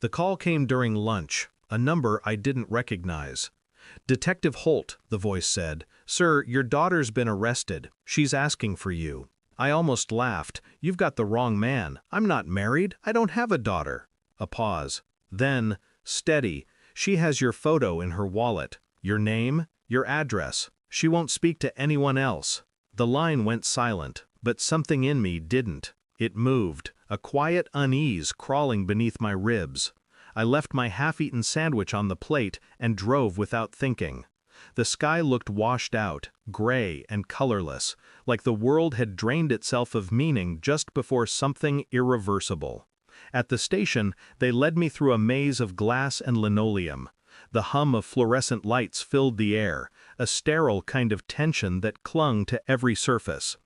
The call came during lunch, a number I didn't recognize. "Detective Holt," the voice said. "Sir, your daughter's been arrested. She's asking for you." I almost laughed. "You've got the wrong man. I'm not married. I don't have a daughter." A pause. Then, "Steady. She has your photo in her wallet. Your name, your address. She won't speak to anyone else." The line went silent, but something in me didn't. It moved, a quiet unease crawling beneath my ribs. I left my half-eaten sandwich on the plate and drove without thinking. The sky looked washed out, gray and colorless, like the world had drained itself of meaning just before something irreversible. At the station, they led me through a maze of glass and linoleum. The hum of fluorescent lights filled the air, a sterile kind of tension that clung to every surface.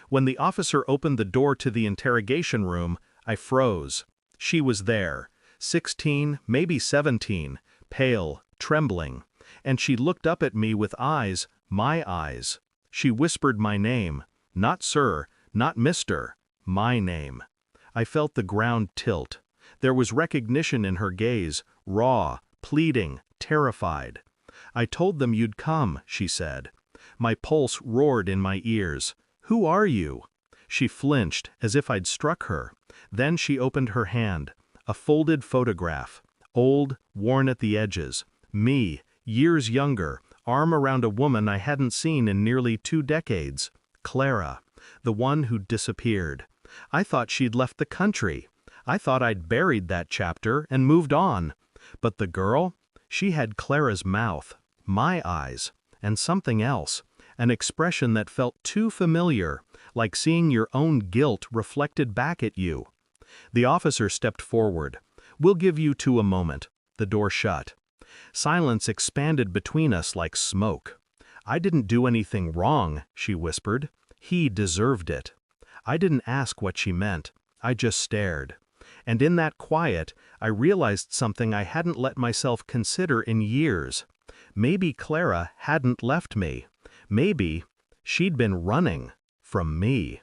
When the officer opened the door to the interrogation room, I froze. She was there, 16, maybe 17, pale, trembling, and she looked up at me with eyes, my eyes. She whispered my name, not sir, not mister, my name. I felt the ground tilt. There was recognition in her gaze, raw, pleading, terrified. "I told them you'd come," she said. My pulse roared in my ears. "Who are you?" She flinched, as if I'd struck her. Then she opened her hand. A folded photograph. Old, worn at the edges. Me, years younger, arm around a woman I hadn't seen in nearly 2 decades. Clara, the one who'd disappeared. I thought she'd left the country. I thought I'd buried that chapter and moved on. But the girl? She had Clara's mouth, my eyes, and something else. An expression that felt too familiar, like seeing your own guilt reflected back at you. The officer stepped forward. "We'll give you 2 a moment." The door shut. Silence expanded between us like smoke. "I didn't do anything wrong," she whispered. "He deserved it." I didn't ask what she meant. I just stared. And in that quiet, I realized something I hadn't let myself consider in years. Maybe Clara hadn't left me. Maybe she'd been running from me.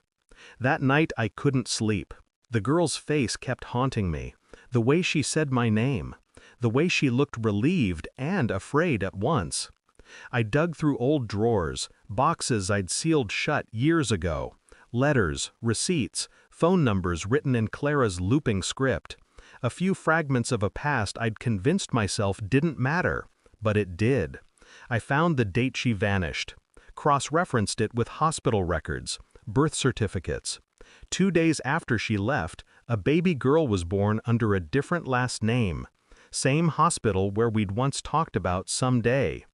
That night I couldn't sleep. The girl's face kept haunting me. The way she said my name. The way she looked relieved and afraid at once. I dug through old drawers, boxes I'd sealed shut years ago. Letters, receipts, phone numbers written in Clara's looping script. A few fragments of a past I'd convinced myself didn't matter, but it did. I found the date she vanished. Cross-referenced it with hospital records, birth certificates. 2 days after she left, a baby girl was born under a different last name. Same hospital where we'd once talked about someday.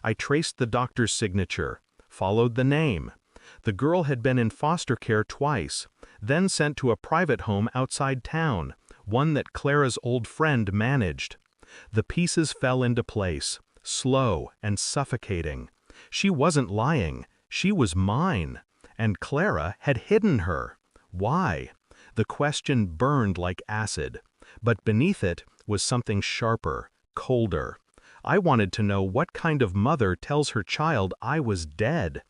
I traced the doctor's signature, followed the name. The girl had been in foster care twice, then sent to a private home outside town, one that Clara's old friend managed. The pieces fell into place, slow and suffocating. She wasn't lying, she was mine, and Clara had hidden her. Why? The question burned like acid, but beneath it was something sharper, colder. I wanted to know what kind of mother tells her child I was dead.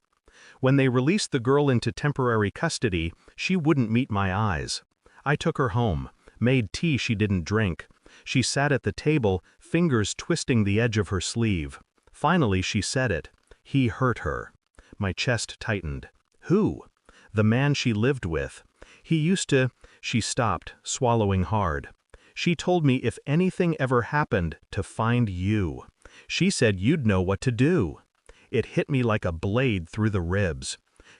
When they released the girl into temporary custody, she wouldn't meet my eyes. I took her home, made tea she didn't drink. She sat at the table, fingers twisting the edge of her sleeve. Finally she said it. He hurt her. My chest tightened. Who? The man she lived with. He used to... She stopped, swallowing hard. She told me if anything ever happened, to find you. She said you'd know what to do. It hit me like a blade through the ribs.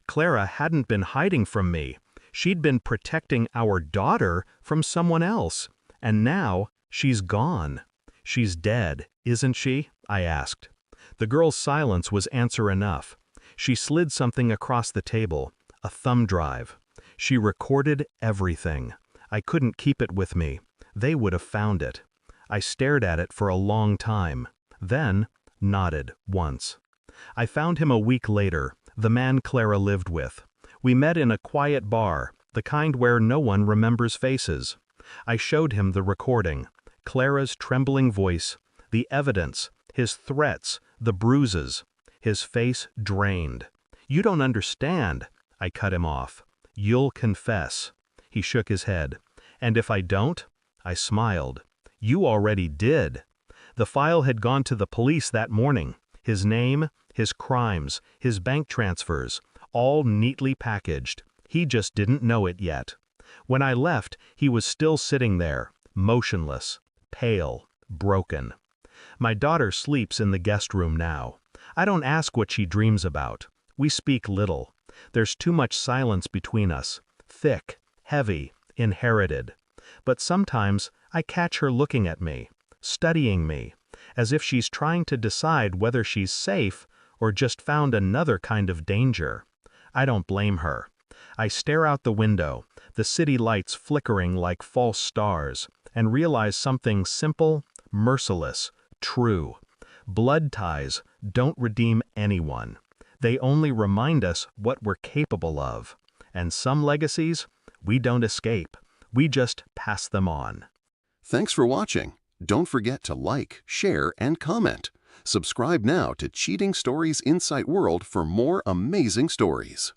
Clara hadn't been hiding from me. She'd been protecting our daughter from someone else. And now, she's gone. She's dead, isn't she? I asked. The girl's silence was answer enough. She slid something across the table, a thumb drive. She recorded everything. I couldn't keep it with me. They would have found it. I stared at it for a long time, then nodded once. I found him a week later, the man Clara lived with. We met in a quiet bar, the kind where no one remembers faces. I showed him the recording, Clara's trembling voice, the evidence, his threats, the bruises. His face drained. "You don't understand." I cut him off. "You'll confess." He shook his head. "And if I don't?" I smiled. You already did. The file had gone to the police that morning. His name, his crimes, his bank transfers, all neatly packaged. He just didn't know it yet. When I left, he was still sitting there, motionless, pale, broken. My daughter sleeps in the guest room now. I don't ask what she dreams about. We speak little. There's too much silence between us, thick, heavy, inherited. But sometimes I catch her looking at me, studying me, as if she's trying to decide whether she's safe or just found another kind of danger. I don't blame her. I stare out the window, the city lights flickering like false stars, and realize something simple, merciless, true. Blood ties don't redeem anyone. They only remind us what we're capable of. And some legacies, we don't escape. We just pass them on. Thanks for watching. Don't forget to like, share, and comment. Subscribe now to Cheating Stories Insight World for more amazing stories.